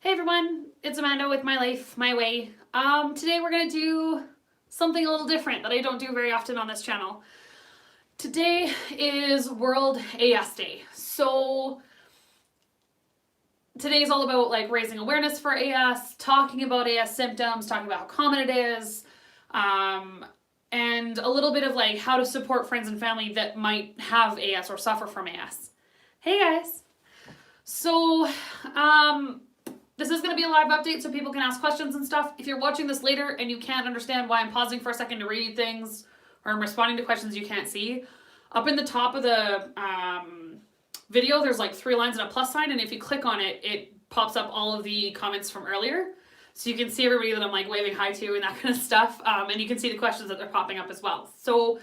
Hey everyone, it's Amanda with My Life, My Way. Today we're gonna do something a little different that I don't do very often on this channel. Today is World AS Day. So today is all about like raising awareness for AS, talking about AS symptoms, talking about how common it is, and a little bit of like how to support friends and family that might have AS or suffer from AS. Hey guys! So, this is going to be a live update so people can ask questions and stuff. If you're watching this later and you can't understand why I'm pausing for a second to read things or I'm responding to questions you can't see, up in the top of the video, there's like 3 lines and a plus sign, and if you click on it, it pops up all of the comments from earlier. So you can see everybody that I'm like waving hi to and that kind of stuff, and you can see the questions that they're popping up as well. So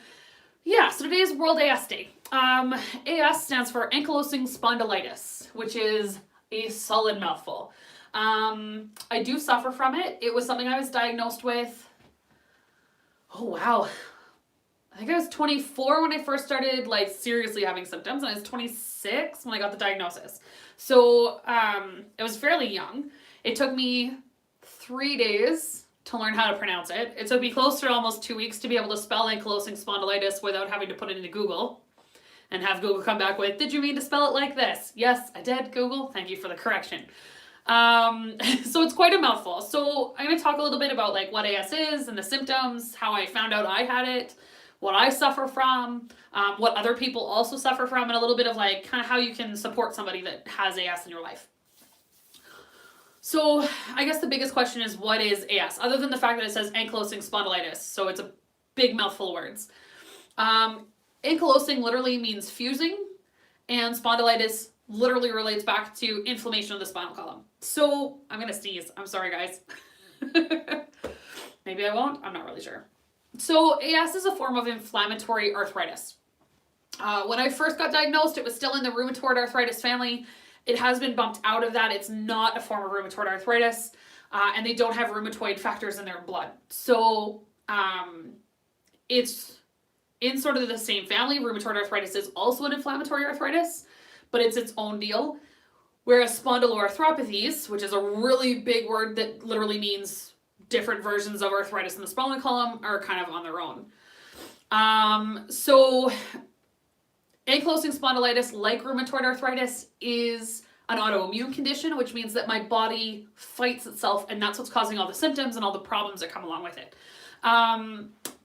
yeah, so today is World AS Day. AS stands for Ankylosing Spondylitis, which is a solid mouthful. I do suffer from it. It was something I was diagnosed with. Oh wow. I think I was 24 when I first started like seriously having symptoms, and I was 26 when I got the diagnosis. So it was fairly young. It took me 3 days to learn how to pronounce it. It took me close to almost 2 weeks to be able to spell ankylosing spondylitis without having to put it into Google and have Google come back with, did you mean to spell it like this? Yes, I did, Google. Thank you for the correction. So it's quite a mouthful. So I'm going to talk a little bit about like what AS is and the symptoms, how I found out I had it, what I suffer from, what other people also suffer from, and a little bit of like kind of how you can support somebody that has AS in your life. So I guess the biggest question is, what is AS? Other than the fact that it says ankylosing spondylitis, so it's a big mouthful of words. Ankylosing literally means fusing, and spondylitis literally relates back to inflammation of the spinal column. So I'm gonna sneeze. I'm sorry, guys. Maybe I won't. I'm not really sure. So AS is a form of inflammatory arthritis. When I first got diagnosed, it was still in the rheumatoid arthritis family. It has been bumped out of that. It's not a form of rheumatoid arthritis, and they don't have rheumatoid factors in their blood. So it's in sort of the same family. Rheumatoid arthritis is also an inflammatory arthritis, but it's its own deal. Whereas spondyloarthropathies, which is a really big word that literally means different versions of arthritis in the spinal column, are kind of on their own. So ankylosing spondylitis, like rheumatoid arthritis, is an autoimmune condition, which means that my body fights itself, and that's what's causing all the symptoms and all the problems that come along with it.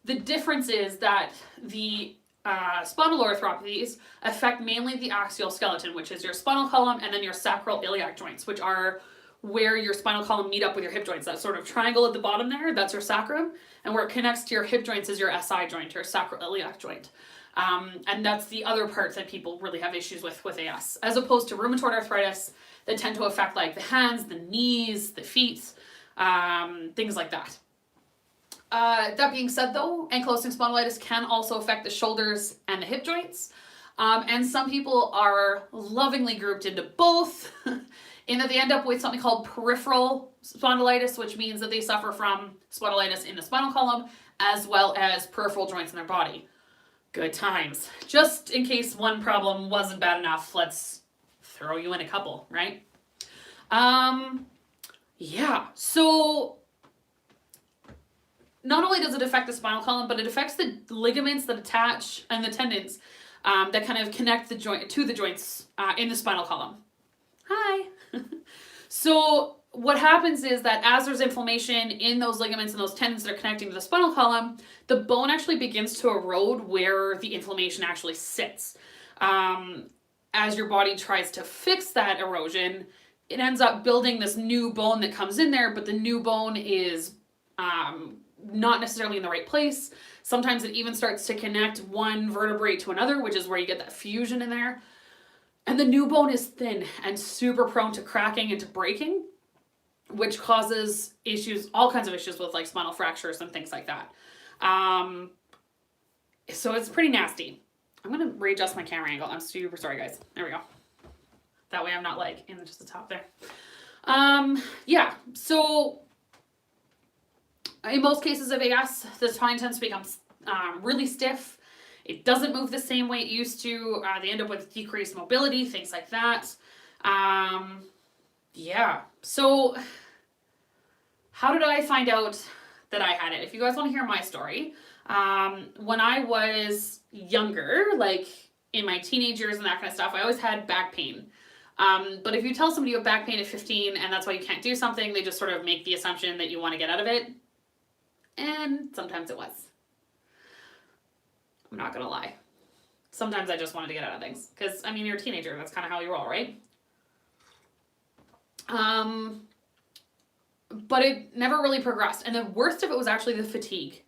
The difference is that the spondyloarthropathies affect mainly the axial skeleton, which is your spinal column, and then your sacral iliac joints, which are where your spinal column meet up with your hip joints. That sort of triangle at the bottom there, that's your sacrum, and where it connects to your hip joints is your SI joint, your sacral iliac joint. And that's the other part that people really have issues with AS, as opposed to rheumatoid arthritis that tend to affect like the hands, the knees, the feet, things like that. That being said though, ankylosing spondylitis can also affect the shoulders and the hip joints. And some people are lovingly grouped into both in that they end up with something called peripheral spondylitis, which means that they suffer from spondylitis in the spinal column as well as peripheral joints in their body. Good times. Just in case one problem wasn't bad enough, let's throw you in a couple, right? Yeah, so not only does it affect the spinal column, but it affects the ligaments that attach and the tendons that kind of connect the joint to the joints in the spinal column. Hi. So what happens is that as there's inflammation in those ligaments and those tendons that are connecting to the spinal column, the bone actually begins to erode where the inflammation actually sits. As your body tries to fix that erosion, it ends up building this new bone that comes in there, but the new bone is not necessarily in the right place. Sometimes it even starts to connect one vertebrae to another, which is where you get that fusion in there. And the new bone is thin and super prone to cracking and to breaking, which causes issues, all kinds of issues with like spinal fractures and things like that. So it's pretty nasty. I'm gonna readjust my camera angle. I'm super sorry, guys. There we go. That way I'm not like in just the top there. Yeah, so in most cases of AS, the spine tends to become really stiff. It doesn't move the same way it used to. They end up with decreased mobility, things like that. yeah. So how did I find out that I had it? If you guys want to hear my story, when I was younger, like in my teenage years and that kind of stuff, I always had back pain. But if you tell somebody you have back pain at 15 and that's why you can't do something, they just sort of make the assumption that you want to get out of it. And sometimes it was. I'm not gonna lie. Sometimes I just wanted to get out of things. Because, I mean, you're a teenager. That's kind of how you roll, right? But it never really progressed. And the worst of it was actually the fatigue.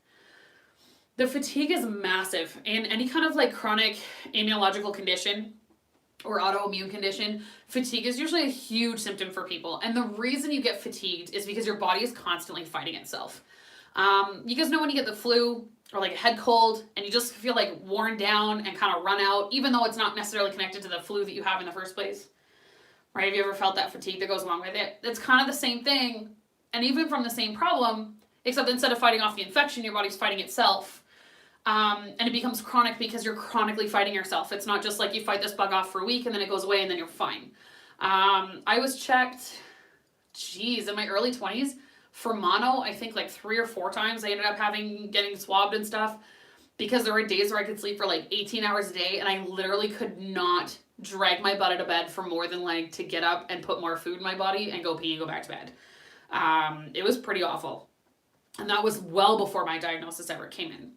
The fatigue is massive. In any kind of like chronic immunological condition or autoimmune condition, fatigue is usually a huge symptom for people. And the reason you get fatigued is because your body is constantly fighting itself. You guys know when you get the flu or like a head cold and you just feel like worn down and kind of run out, even though it's not necessarily connected to the flu that you have in the first place? Right? Have you ever felt that fatigue that goes along with it? It's kind of the same thing, and even from the same problem, except instead of fighting off the infection, your body's fighting itself. And it becomes chronic because you're chronically fighting yourself. It's not just like you fight this bug off for a week and then it goes away and then you're fine. I was checked, in my early 20s for mono, I think like 3 or 4 times. I ended up getting swabbed and stuff because there were days where I could sleep for like 18 hours a day and I literally could not drag my butt out of bed for more than like to get up and put more food in my body and go pee and go back to bed. It was pretty awful. And that was well before my diagnosis ever came in.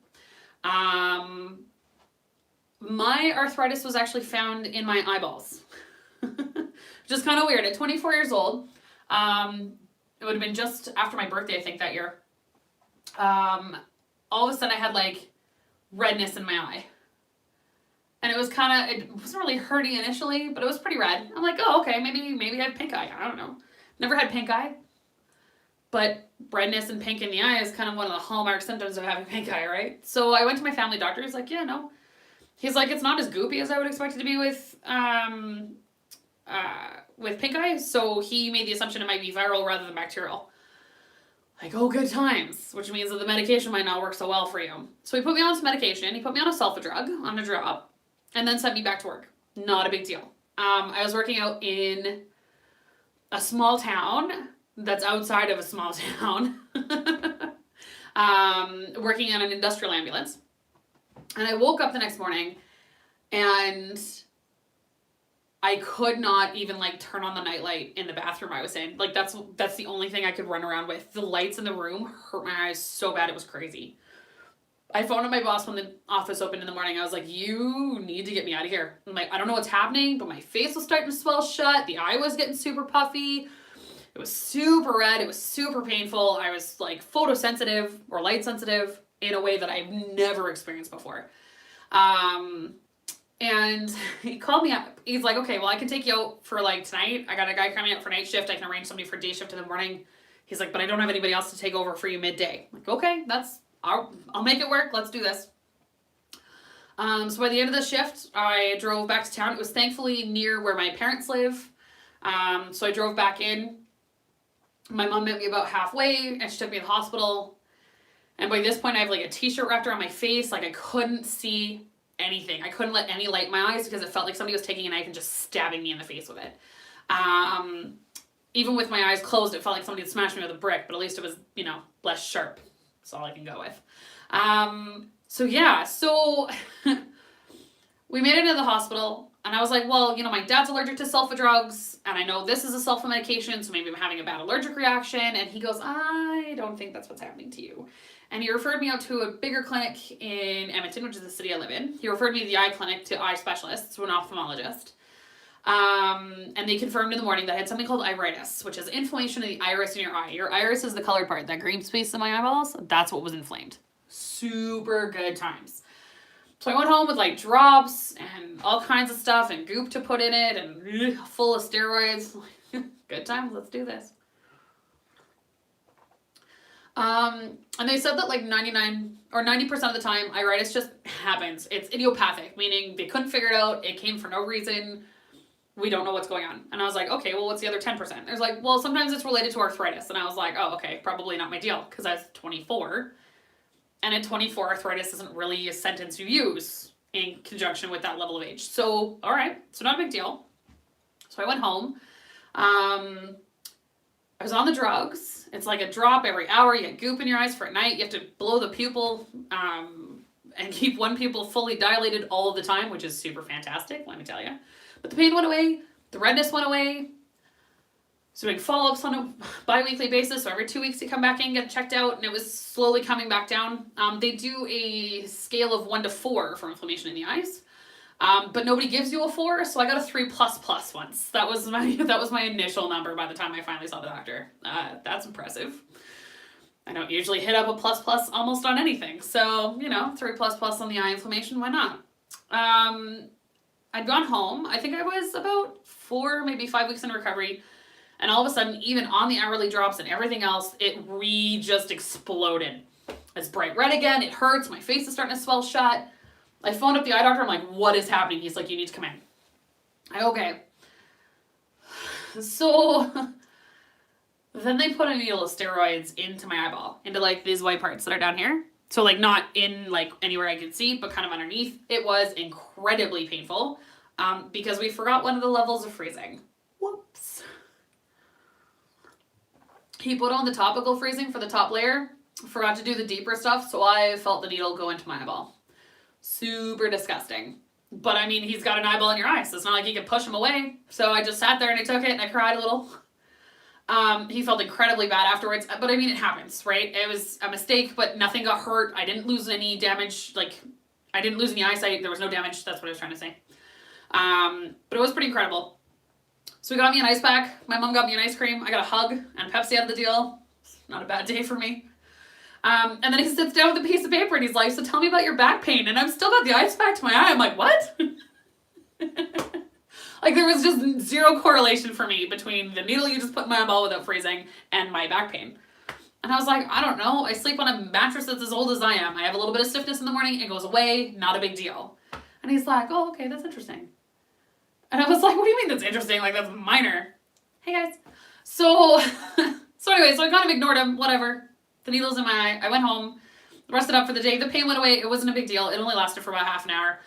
My arthritis was actually found in my eyeballs, which is kind of weird. At 24 years old, it would have been just after my birthday, I think, that year. All of a sudden I had like redness in my eye. And it wasn't really hurting initially, but it was pretty red. I'm like, oh, okay, maybe I have pink eye. I don't know. Never had pink eye. But redness and pink in the eye is kind of one of the hallmark symptoms of having pink eye, right? So I went to my family doctor. He's like, yeah, no. He's like, it's not as goopy as I would expect it to be with pink eye. So he made the assumption it might be viral rather than bacterial. Like, oh, good times, which means that the medication might not work so well for you. So he put me on some medication. He put me on a sulfa drug, on a drop, and then sent me back to work. Not a big deal. I was working out in a small town that's outside of a small town, working on an industrial ambulance. And I woke up the next morning and I could not even like turn on the nightlight in the bathroom I was in. Like that's the only thing I could run around with. The lights in the room hurt my eyes so bad it was crazy. I phoned my boss when the office opened in the morning. I was like, you need to get me out of here. I'm like, I don't know what's happening, but my face was starting to swell shut. The eye was getting super puffy. It was super red. It was super painful. I was like photosensitive or light sensitive in a way that I've never experienced before. And he called me up. He's like, okay, well, I can take you out for like tonight. I got a guy coming up for night shift. I can arrange somebody for day shift in the morning. He's like, but I don't have anybody else to take over for you midday. I'm like, okay, I'll make it work. Let's do this. So by the end of the shift, I drove back to town. It was thankfully near where my parents live. So I drove back in. My mom met me about halfway and she took me to the hospital. And by this point, I have like a t-shirt wrapped around my face. Like I couldn't see anything. I couldn't let any light in my eyes because it felt like somebody was taking a knife and just stabbing me in the face with it. Even with my eyes closed, it felt like somebody had smashed me with a brick, but at least it was, less sharp. That's all I can go with. So we made it to the hospital and I was like, well, my dad's allergic to sulfa drugs and I know this is a sulfa medication, so maybe I'm having a bad allergic reaction. And he goes, I don't think that's what's happening to you. And he referred me out to a bigger clinic in Edmonton, which is the city I live in. He referred me to the eye clinic to eye specialists, to an ophthalmologist. And they confirmed in the morning that I had something called iritis, which is inflammation of the iris in your eye. Your iris is the colored part, that green space in my eyeballs. That's what was inflamed. Super good times. So I went home with like drops and all kinds of stuff and goop to put in it and full of steroids. Good times, let's do this. And they said that like 99 or 90% of the time, iritis just happens. It's idiopathic, meaning they couldn't figure it out. It came for no reason. We don't know what's going on. And I was like, okay, well, what's the other 10%? There's like, well, sometimes it's related to arthritis. And I was like, oh, okay, probably not my deal because I was 24. And at 24, arthritis isn't really a sentence you use in conjunction with that level of age. So, all right, so not a big deal. So I went home. I was on the drugs. It's like a drop every hour. You get goop in your eyes for a night. You have to blow the pupil and keep one pupil fully dilated all of the time, which is super fantastic, let me tell you. But the pain went away. The redness went away. So doing follow-ups on a bi-weekly basis. So every 2 weeks you come back in, get checked out, and it was slowly coming back down. They do a scale of 1 to 4 for inflammation in the eyes. But nobody gives you a 4, so I got a 3++ once. That was my initial number by the time I finally saw the doctor. That's impressive. I don't usually hit up a ++ almost on anything. So, 3++ on the eye inflammation, why not? I'd gone home. I think I was about 4, maybe 5 weeks in recovery. And all of a sudden, even on the hourly drops and everything else, it just exploded. It's bright red again. It hurts. My face is starting to swell shut. I phoned up the eye doctor. I'm like, what is happening? He's like, you need to come in. Okay. So then they put a needle of steroids into my eyeball, into like these white parts that are down here. So like not in like anywhere I could see, but kind of underneath. It was incredibly painful because we forgot one of the levels of freezing. Whoops. He put on the topical freezing for the top layer, forgot to do the deeper stuff, so I felt the needle go into my eyeball. Super disgusting. But I mean, he's got an eyeball in your eye, so it's not like you can push him away. So I just sat there and I took it and I cried a little. He felt incredibly bad afterwards, but I mean, it happens, right? It was a mistake, but nothing got hurt. I didn't lose any damage. Like, I didn't lose any eyesight. There was no damage. That's what I was trying to say. But it was pretty incredible. So he got me an ice pack. My mom got me an ice cream. I got a hug and Pepsi out of the deal. Not a bad day for me. And then he sits down with a piece of paper and he's like, so tell me about your back pain. And I've still got the ice pack to my eye. I'm like, what? Like there was just zero correlation for me between the needle you just put in my eyeball without freezing and my back pain. And I was like, I don't know. I sleep on a mattress that's as old as I am. I have a little bit of stiffness in the morning. It goes away. Not a big deal. And he's like, oh, okay, that's interesting. And I was like, what do you mean that's interesting? Like, that's minor. Hey, guys. So anyway, so I kind of ignored him. Whatever. The needle's in my eye. I went home, rested up for the day. The pain went away. It wasn't a big deal. It only lasted for about half an hour.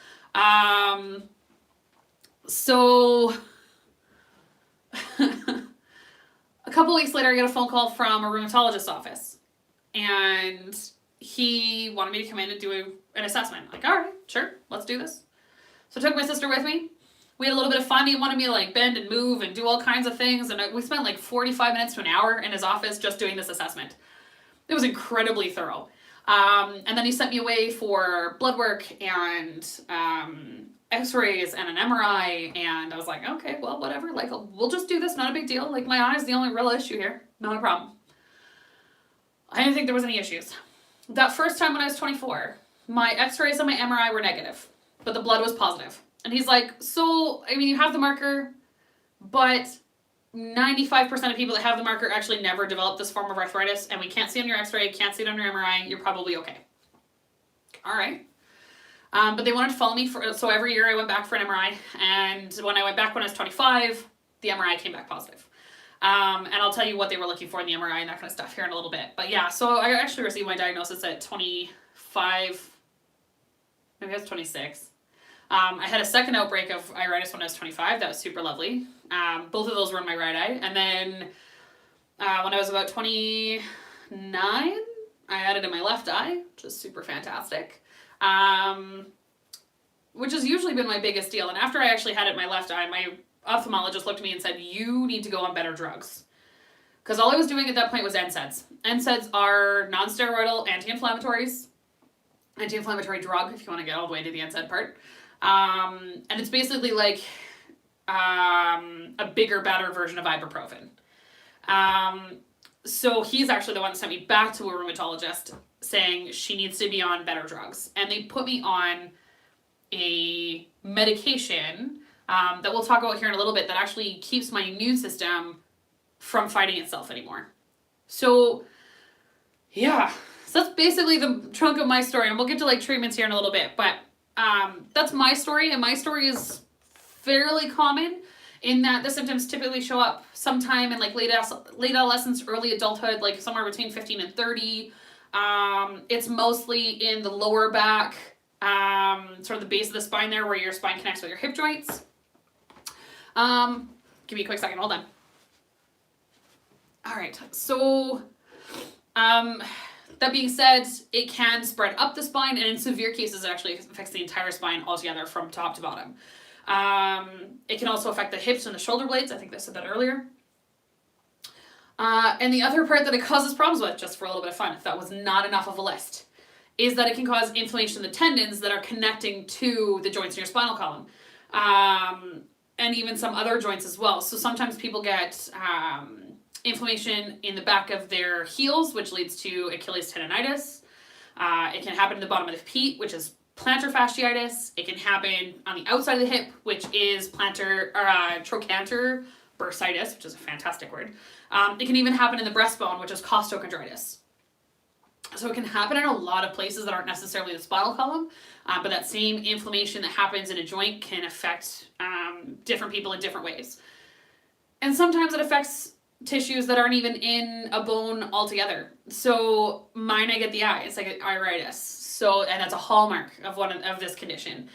So a couple weeks later, I got a phone call from a rheumatologist's office. And he wanted me to come in and do an assessment. Like, all right, sure, let's do this. So I took my sister with me. We had a little bit of fun. He wanted me to like bend and move and do all kinds of things. And we spent like 45 minutes to an hour in his office just doing this assessment. It was incredibly thorough. And then he sent me away for blood work and x-rays and an MRI. And I was like, okay, well, whatever. Like, we'll just do this. Not a big deal. Like, my eye's the only real issue here. Not a problem. I didn't think there was any issues. That first time when I was 24, my x-rays and my MRI were negative, but the blood was positive. And he's like, so, I mean, you have the marker, but 95% of people that have the marker actually never develop this form of arthritis, and we can't see it on your x-ray, can't see it on your MRI, you're probably okay. All right. But they wanted to follow me, so every year I went back for an MRI, and when I went back when I was 25, the MRI came back positive. And I'll tell you what they were looking for in the MRI and that kind of stuff here in a little bit. But yeah, so I actually received my diagnosis at 25, maybe I was 26. I had a second outbreak of iritis when I was 25. That was super lovely. Both of those were in my right eye. And then when I was about 29, I had it in my left eye, which is super fantastic. Which has usually been my biggest deal. And after I actually had it in my left eye, my ophthalmologist looked at me and said, you need to go on better drugs. Because all I was doing at that point was NSAIDs. NSAIDs are non-steroidal anti-inflammatories. Anti-inflammatory drug, if you want to get all the way to the NSAID part. And it's basically like a bigger, badder version of ibuprofen. So he's actually the one that sent me back to a rheumatologist saying she needs to be on better drugs. And they put me on a medication that we'll talk about here in a little bit that actually keeps my immune system from fighting itself anymore. So, yeah. So that's basically the trunk of my story. And we'll get to like treatments here in a little bit. But that's my story, and my story is fairly common in that the symptoms typically show up sometime in like late adolescence, early adulthood, like somewhere between 15 and 30. It's mostly in the lower back, sort of the base of the spine there where your spine connects with your hip joints. Give me a quick second, hold on. All right, so that being said, it can spread up the spine, and in severe cases, it actually affects the entire spine altogether from top to bottom. It can also affect the hips and the shoulder blades. I think I said that earlier. And the other part that it causes problems with, just for a little bit of fun, if that was not enough of a list, is that it can cause inflammation in the tendons that are connecting to the joints in your spinal column. And even some other joints as well. So sometimes people get inflammation in the back of their heels, which leads to Achilles tendonitis. It can happen in the bottom of the feet, which is plantar fasciitis. It can happen on the outside of the hip, which is trochanter bursitis, which is a fantastic word. It can even happen in the breastbone, which is costochondritis. So it can happen in a lot of places that aren't necessarily the spinal column, but that same inflammation that happens in a joint can affect different people in different ways. And sometimes it affects tissues that aren't even in a bone altogether. So mine, I get the eye. It's like an iritis. So, and that's a hallmark of this condition.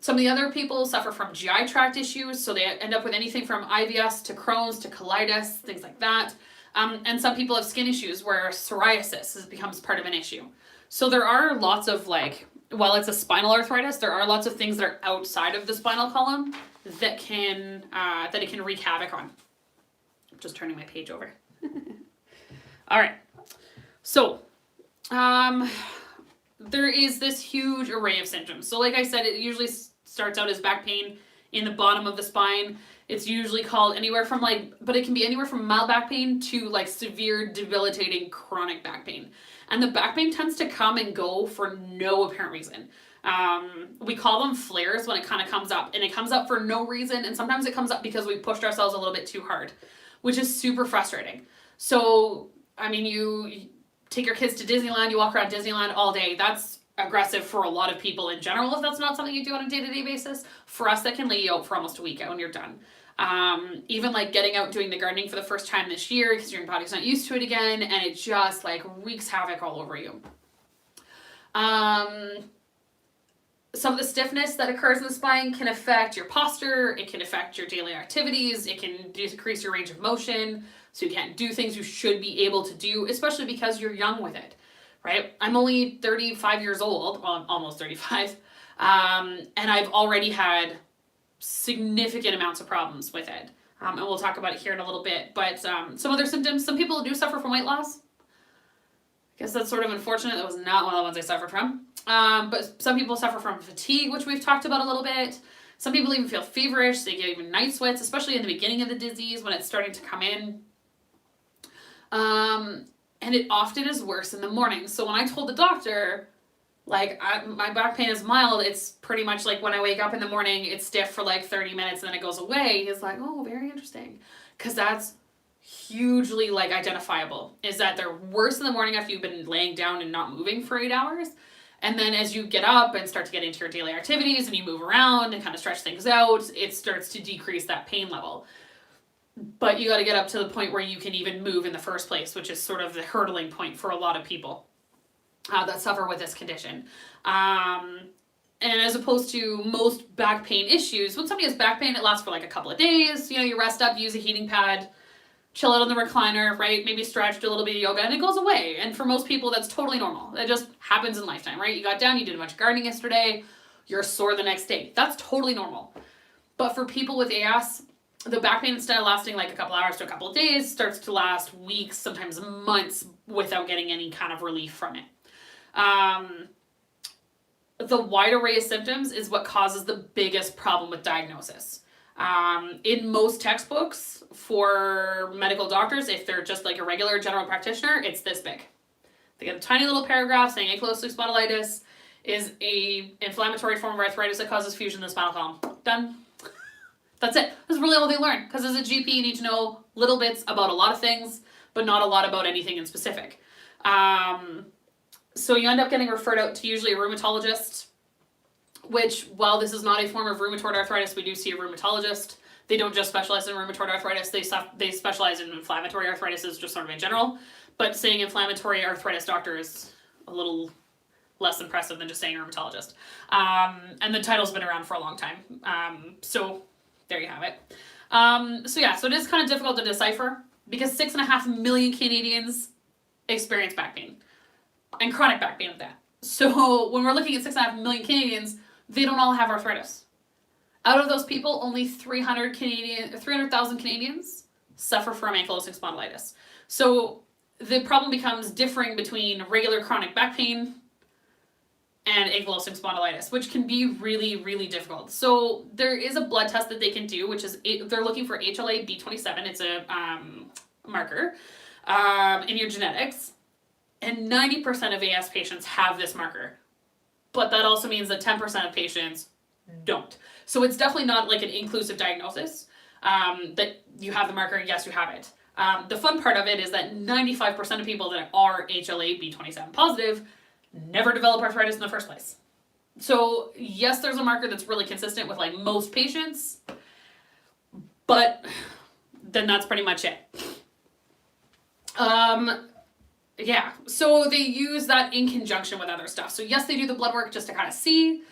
Some of the other people suffer from GI tract issues, so they end up with anything from IBS to Crohn's to colitis, things like that. And some people have skin issues where psoriasis becomes part of an issue. So there are lots of, like, while it's a spinal arthritis, there are lots of things that are outside of the spinal column that it can wreak havoc on. I'm just turning my page over. All right. So, there is this huge array of symptoms. So like I said, it usually starts out as back pain in the bottom of the spine. It's usually called anywhere from but it can be anywhere from mild back pain to like severe debilitating chronic back pain. And the back pain tends to come and go for no apparent reason. We call them flares when it kind of comes up, and it comes up for no reason. And sometimes it comes up because we pushed ourselves a little bit too hard, which is super frustrating. So, I mean, you take your kids to Disneyland, you walk around Disneyland all day. That's aggressive for a lot of people in general if that's not something you do on a day-to-day basis. For us, that can lay you out for almost a week out when you're done. Even like getting out doing the gardening for the first time this year because your body's not used to it again, and it just like wreaks havoc all over you. Some of the stiffness that occurs in the spine can affect your posture, it can affect your daily activities, it can decrease your range of motion, so you can't do things you should be able to do, especially because you're young with it, right? I'm only 35 years old, well, almost 35, and I've already had significant amounts of problems with it. And we'll talk about it here in a little bit, but some other symptoms, some people do suffer from weight loss. I guess that's sort of unfortunate. That was not one of the ones I suffered from. But some people suffer from fatigue, which we've talked about a little bit. Some people even feel feverish. They get even night sweats, especially in the beginning of the disease when it's starting to come in. And it often is worse in the morning. So when I told the doctor, like, my back pain is mild, it's pretty much like when I wake up in the morning, it's stiff for like 30 minutes and then it goes away. He's like, oh, very interesting. Because that's hugely like identifiable, is that they're worse in the morning after you've been laying down and not moving for 8 hours. And then as you get up and start to get into your daily activities and you move around and kind of stretch things out, it starts to decrease that pain level. But you got to get up to the point where you can even move in the first place, which is sort of the hurdling point for a lot of people that suffer with this condition. And as opposed to most back pain issues, when somebody has back pain, it lasts for like a couple of days. You know, you rest up, use a heating pad, chill out on the recliner, right? Maybe stretch, do a little bit of yoga, and it goes away. And for most people, that's totally normal. That just happens in lifetime, right? You got down, you did a bunch of gardening yesterday, you're sore the next day. That's totally normal. But for people with AS, the back pain, instead of lasting like a couple hours to a couple of days, starts to last weeks, sometimes months, without getting any kind of relief from it. The wide array of symptoms is what causes the biggest problem with diagnosis. In most textbooks for medical doctors, if they're just like a regular general practitioner, it's this big. They get a tiny little paragraph saying ankylosing spondylitis is a inflammatory form of arthritis that causes fusion in the spinal column. Done. That's it. That's really all they learn. Because as a GP, you need to know little bits about a lot of things, but not a lot about anything in specific. So you end up getting referred out to usually a rheumatologist, which, while this is not a form of rheumatoid arthritis, we do see a rheumatologist. They don't just specialize in rheumatoid arthritis, they specialize in inflammatory arthritis just sort of in general. But saying inflammatory arthritis doctor is a little less impressive than just saying rheumatologist. And the title's been around for a long time. So there you have it. So it is kind of difficult to decipher because 6.5 million Canadians experience back pain, and chronic back pain at that. So when we're looking at 6.5 million Canadians, they don't all have arthritis. Out of those people, only 300,000 Canadians suffer from ankylosing spondylitis. So the problem becomes differing between regular chronic back pain and ankylosing spondylitis, which can be really, really difficult. So there is a blood test that they can do, which is, they're looking for HLA-B27. It's a marker in your genetics. And 90% of AS patients have this marker. But that also means that 10% of patients don't. So it's definitely not like an inclusive diagnosis that you have the marker, yes, you have it. The fun part of it is that 95% of people that are HLA-B27 positive never develop arthritis in the first place. So yes, there's a marker that's really consistent with like most patients, but then that's pretty much it. Yeah, so they use that in conjunction with other stuff. So yes, they do the blood work just to kind of see,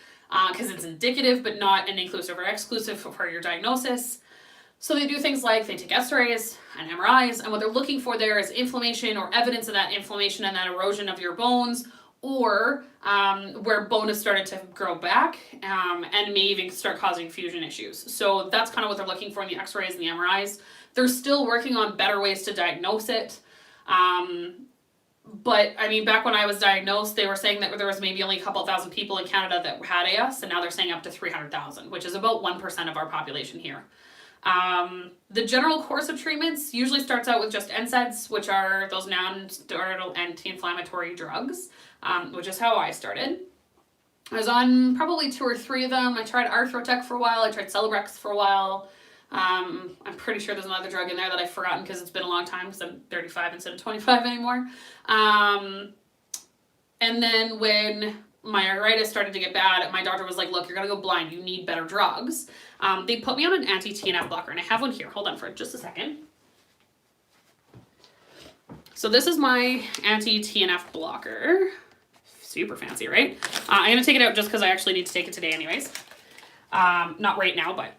because it's indicative, but not an inclusive or exclusive for your diagnosis. So they do things like they take x-rays and MRIs, and what they're looking for there is inflammation or evidence of that inflammation and that erosion of your bones, or where bone has started to grow back and may even start causing fusion issues. So that's kind of what they're looking for in the x-rays and the MRIs. They're still working on better ways to diagnose it. But I mean, back when I was diagnosed, they were saying that there was maybe only a couple thousand people in Canada that had AS, and now they're saying up to 300,000, which is about 1% of our population here. The general course of treatments usually starts out with just NSAIDs, which are those non-steroidal anti-inflammatory drugs, which is how I started. I was on probably 2 or 3 of them. I tried Arthrotec for a while. I tried Celebrex for a while. I'm pretty sure there's another drug in there that I've forgotten because it's been a long time because I'm 35 instead of 25 anymore. And then when my arthritis started to get bad, my doctor was like, look, you're going to go blind. You need better drugs. They put me on an anti-TNF blocker, and I have one here. Hold on for just a second. So this is my anti-TNF blocker. Super fancy, right? I'm going to take it out just because I actually need to take it today anyways. Not right now, but...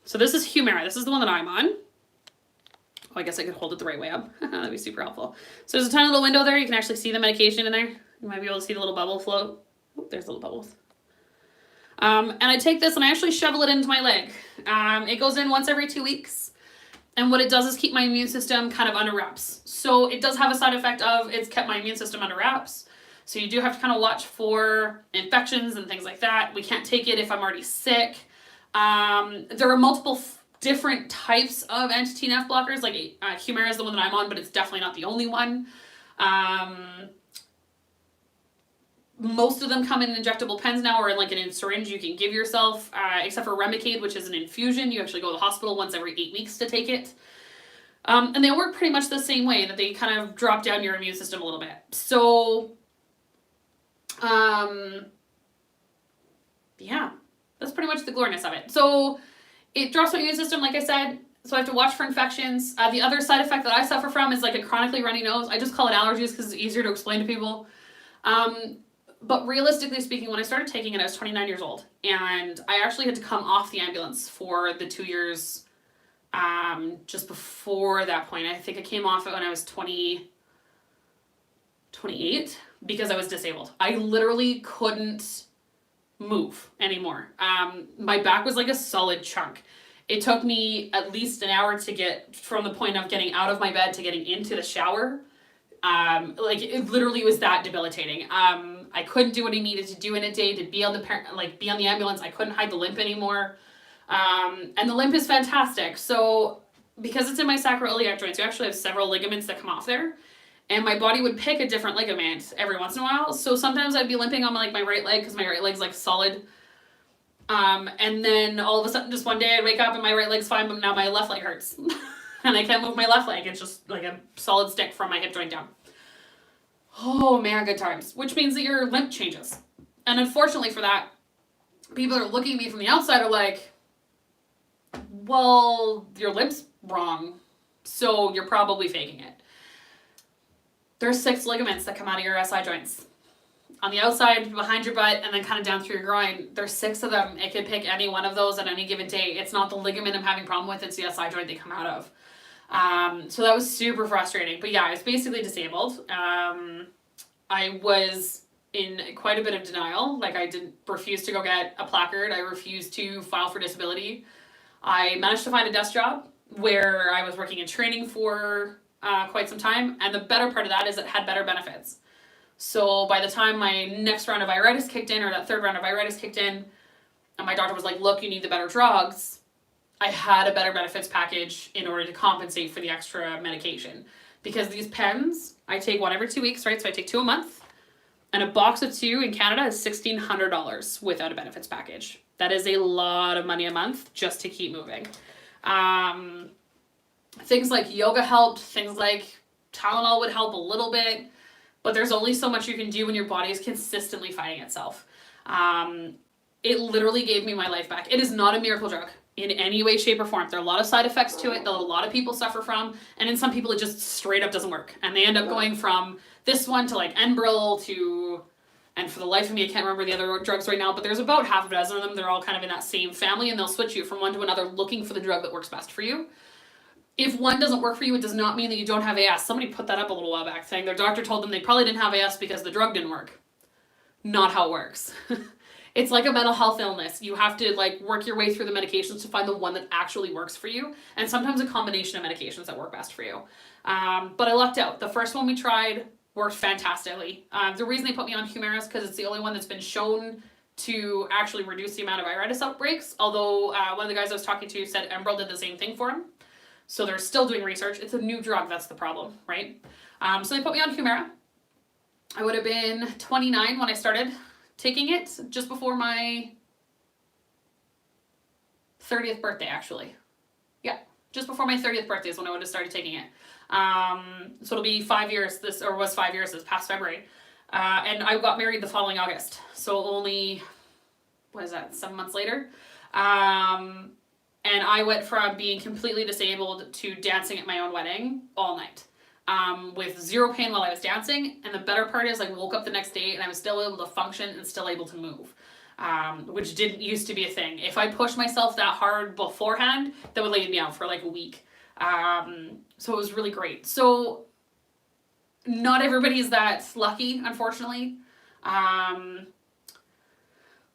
So this is Humira. This is the one that I'm on. Oh, I guess I could hold it the right way up. That'd be super helpful. So there's a tiny little window there. You can actually see the medication in there. You might be able to see the little bubble float. Oh, there's little bubbles. And I take this and I actually shovel it into my leg. It goes in once every 2 weeks. And what it does is keep my immune system kind of under wraps. So it does have a side effect of it's kept my immune system under wraps. So you do have to kind of watch for infections and things like that. We can't take it if I'm already sick. There are multiple different types of anti-TNF blockers, like Humira is the one that I'm on, but it's definitely not the only one. Most of them come in injectable pens now, or in like a syringe you can give yourself, except for Remicade, which is an infusion. You actually go to the hospital once every 8 weeks to take it. And they work pretty much the same way, that they kind of drop down your immune system a little bit. So, yeah. That's pretty much the gloriness of it. So it drops my immune system, like I said, so I have to watch for infections. The other side effect that I suffer from is like a chronically runny nose. I just call it allergies because it's easier to explain to people. But realistically speaking, when I started taking it, I was 29 years old. And I actually had to come off the ambulance for the 2 years just before that point. I think I came off it when I was 28 because I was disabled. I literally couldn't move anymore. My back was like a solid chunk. It took me at least an hour to get from the point of getting out of my bed to getting into the shower. Like it literally was that debilitating. I couldn't do what I needed to do in a day to be on the ambulance. I couldn't hide the limp anymore. And the limp is fantastic. So because it's in my sacroiliac joints, you actually have several ligaments that come off there. And my body would pick a different ligament every once in a while. So sometimes I'd be limping on my right leg because my right leg's like solid. And then all of a sudden, just one day I'd wake up and my right leg's fine, but now my left leg hurts. And I can't move my left leg. It's just like a solid stick from my hip joint down. Oh man, good times. Which means that your limp changes. And unfortunately for that, people are looking at me from the outside are like, well, your limp's wrong, so you're probably faking it. There's 6 ligaments that come out of your SI joints. On the outside, behind your butt, and then kind of down through your groin, there's 6 of them. It could pick any one of those at any given day. It's not the ligament I'm having a problem with, it's the SI joint they come out of. So that was super frustrating. But yeah, I was basically disabled. I was in quite a bit of denial. Like, I refuse to go get a placard. I refused to file for disability. I managed to find a desk job where I was working in training for quite some time. And the better part of that is it had better benefits. So by the time my next round of iritis kicked in, or that third round of iritis kicked in, and my doctor was like, look, you need the better drugs, I had a better benefits package in order to compensate for the extra medication. Because these pens, I take one every 2 weeks, right? So I take 2 a month. And a box of 2 in Canada is $1,600 without a benefits package. That is a lot of money a month just to keep moving. Things like yoga helped, things like Tylenol would help a little bit, but there's only so much you can do when your body is consistently fighting itself. It literally gave me my life back. It is not a miracle drug in any way, shape, or form. There are a lot of side effects to it that a lot of people suffer from, and in some people it just straight up doesn't work. And they end up going from this one to like Enbrel to, and for the life of me I can't remember the other drugs right now, but there's about half a dozen of them. They're all kind of in that same family, and they'll switch you from one to another looking for the drug that works best for you. If one doesn't work for you, it does not mean that you don't have AS. Somebody put that up a little while back, saying their doctor told them they probably didn't have AS because the drug didn't work. Not how it works. It's like a mental health illness. You have to like work your way through the medications to find the one that actually works for you, and sometimes a combination of medications that work best for you. But I lucked out. The first one we tried worked fantastically. The reason they put me on Humira is because it's the only one that's been shown to actually reduce the amount of iritis outbreaks, although one of the guys I was talking to said Enbrel did the same thing for him. So they're still doing research. It's a new drug, that's the problem, right? So they put me on Humira. I would have been 29 when I started taking it, just before my 30th birthday, actually. Yeah, just before my 30th birthday is when I would have started taking it. So it'll be 5 years, this past February. And I got married the following August. So only, 7 months later? And I went from being completely disabled to dancing at my own wedding all night. With zero pain while I was dancing. And the better part is I woke up the next day and I was still able to function and still able to move. Which didn't used to be a thing. If I pushed myself that hard beforehand, that would lay me out for like a week. So it was really great. So not everybody is that lucky, unfortunately. But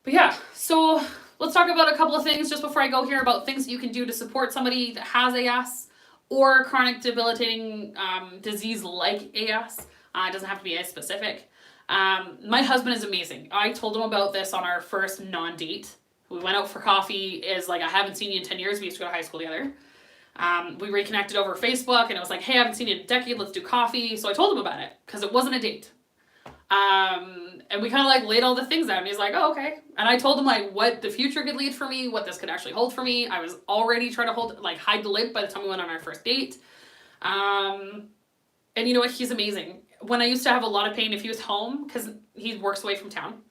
yeah, so let's talk about a couple of things just before I go here about things you can do to support somebody that has AS or chronic debilitating disease like AS. It doesn't have to be AS specific. My husband is amazing. I told him about this on our first non-date. We went out for coffee. Is like, I haven't seen you in 10 years. We used to go to high school together. We reconnected over Facebook, and it was like, hey, I haven't seen you in a decade. Let's do coffee. So I told him about it because it wasn't a date. And we kind of like laid all the things out, and he's like, oh, okay. And I told him like what the future could lead for me, what this could actually hold for me. I was already trying to hide the lid by the time we went on our first date. And you know what? He's amazing. When I used to have a lot of pain, if he was home, because he works away from town.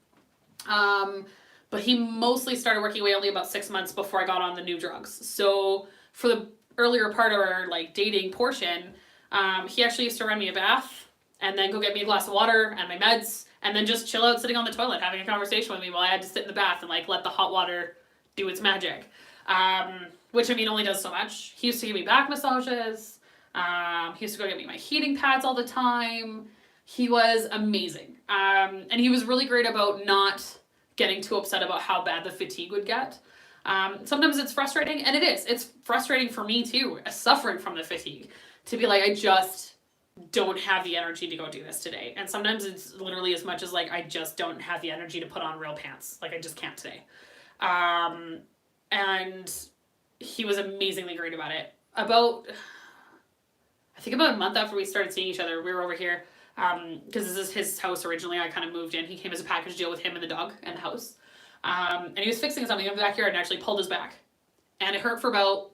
But he mostly started working away only about 6 months before I got on the new drugs. So for the earlier part of our like dating portion, he actually used to run me a bath and then go get me a glass of water and my meds and then just chill out sitting on the toilet having a conversation with me while I had to sit in the bath and like let the hot water do its magic. Which I mean only does so much. He used to give me back massages. He used to go get me my heating pads all the time. He was amazing. And he was really great about not getting too upset about how bad the fatigue would get. Sometimes it's frustrating, and it is. It's frustrating for me too, suffering from the fatigue, to be like, I just don't have the energy to go do this today. And sometimes it's literally as much as like, I just don't have the energy to put on real pants. Like, I just can't today. And he was amazingly great about it. About a month after we started seeing each other, we were over here, because this is his house originally. I kind of moved in. He came as a package deal with him and the dog and the house. And he was fixing something in the backyard and actually pulled his back. And it hurt for about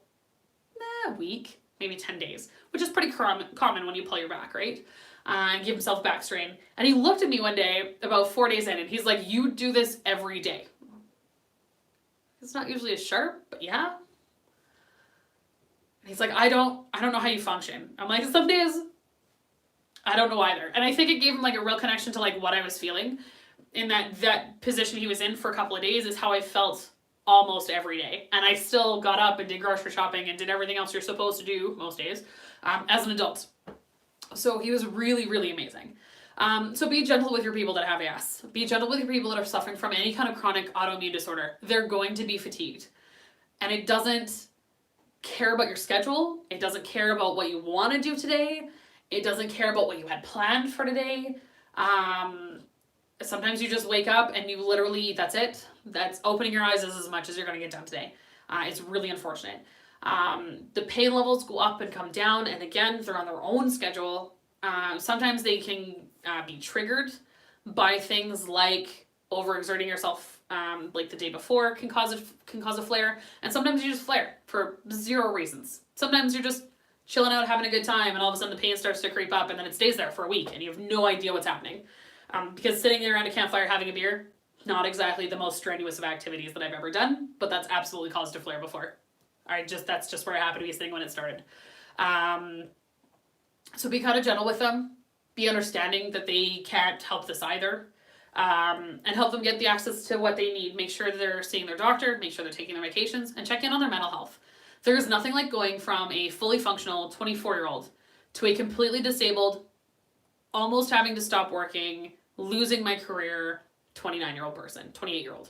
a week, maybe 10 days, which is pretty common when you pull your back, right? And give himself back strain. And he looked at me one day, about 4 days in, and he's like, you do this every day. It's not usually as sharp, but yeah. And he's like, I don't know how you function. I'm like, some days, I don't know either. And I think it gave him like a real connection to like what I was feeling. In that position he was in for a couple of days is how I felt almost every day. And I still got up and did grocery shopping and did everything else you're supposed to do most days as an adult. So he was really, really amazing. So be gentle with your people that have AS. Be gentle with your people that are suffering from any kind of chronic autoimmune disorder. They're going to be fatigued. And it doesn't care about your schedule. It doesn't care about what you want to do today. It doesn't care about what you had planned for today. Sometimes you just wake up and you literally, that's it. That's opening your eyes is as much as you're going to get done today. It's really unfortunate. The pain levels go up and come down, and again, they're on their own schedule. Sometimes they can be triggered by things like overexerting yourself, like the day before can cause a flare, and sometimes you just flare for 0 reasons. Sometimes you're just chilling out, having a good time, and all of a sudden the pain starts to creep up, and then it stays there for a week, and you have no idea what's happening. Because sitting there around a campfire having a beer, not exactly the most strenuous of activities that I've ever done, but that's absolutely caused a flare before. That's just where I happened to be sitting when it started. So be kind of gentle with them. Be understanding that they can't help this either. And help them get the access to what they need. Make sure they're seeing their doctor, make sure they're taking their medications, and check in on their mental health. There's nothing like going from a fully functional 24-year-old to a completely disabled, almost having to stop working, losing my career, 29-year-old person, 28-year-old.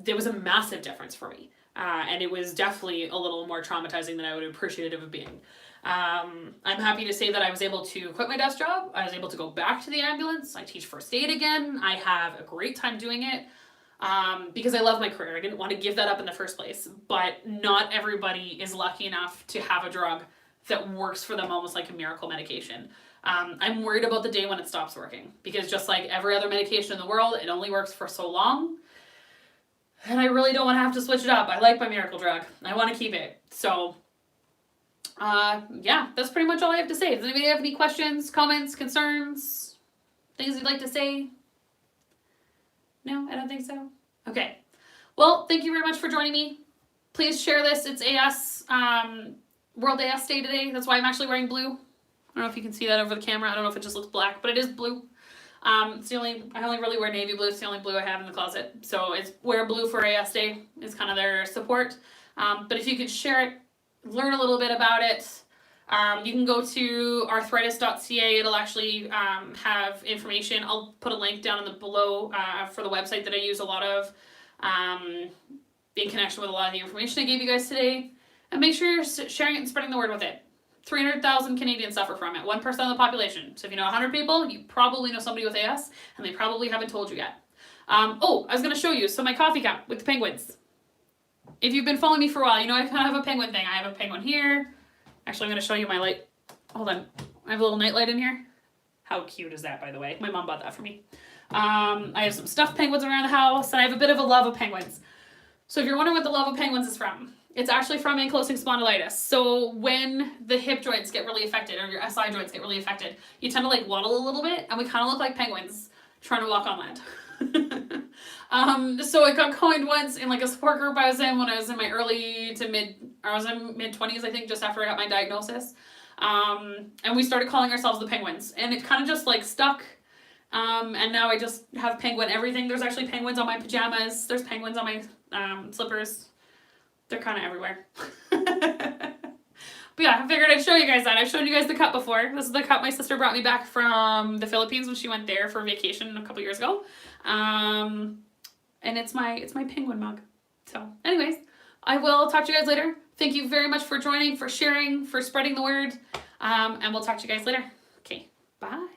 There was a massive difference for me. And it was definitely a little more traumatizing than I would have appreciated of being. I'm happy to say that I was able to quit my desk job. I was able to go back to the ambulance. I teach first aid again. I have a great time doing it because I love my career. I didn't want to give that up in the first place. But not everybody is lucky enough to have a drug that works for them almost like a miracle medication. I'm worried about the day when it stops working because just like every other medication in the world, it only works for so long. And I really don't want to have to switch it up. I like my miracle drug. I want to keep it. So, yeah, that's pretty much all I have to say. Does anybody have any questions, comments, concerns, things you'd like to say? No, I don't think so. Okay. Well, thank you very much for joining me. Please share this. It's AS, World AS Day today. That's why I'm actually wearing blue. I don't know if you can see that over the camera. I don't know if it just looks black, but it is blue. I only really wear navy blue. It's the only blue I have in the closet. So it's wear blue for AS Day is kind of their support. But if you could share it, learn a little bit about it. You can go to arthritis.ca. It'll actually have information. I'll put a link down below for the website that I use a lot of in connection with a lot of the information I gave you guys today. And make sure you're sharing it and spreading the word with it. 300,000 Canadians suffer from it, 1% of the population. So if you know 100 people, you probably know somebody with AS, and they probably haven't told you yet. I was going to show you, so my coffee cup with the penguins. If you've been following me for a while, you know I kind of have a penguin thing. I have a penguin here. Actually, I'm going to show you my light. Hold on. I have a little night light in here. How cute is that, by the way? My mom bought that for me. I have some stuffed penguins around the house, and I have a bit of a love of penguins. So if you're wondering what the love of penguins is from, it's actually from ankylosing spondylitis. So when the hip joints get really affected or your SI joints get really affected, you tend to like waddle a little bit, and we kind of look like penguins trying to walk on land. So I got coined once in like a support group I was in when I was in my mid-20s, I think, just after I got my diagnosis. And we started calling ourselves the penguins, and it kind of just like stuck. And now I just have penguin everything. There's actually penguins on my pajamas. There's penguins on my slippers. They're kind of everywhere. But yeah, I figured I'd show you guys that. I've shown you guys the cup before. This is the cup my sister brought me back from the Philippines when she went there for vacation a couple years ago. And it's my penguin mug. So anyways, I will talk to you guys later. Thank you very much for joining, for sharing, for spreading the word. And we'll talk to you guys later. Okay, bye.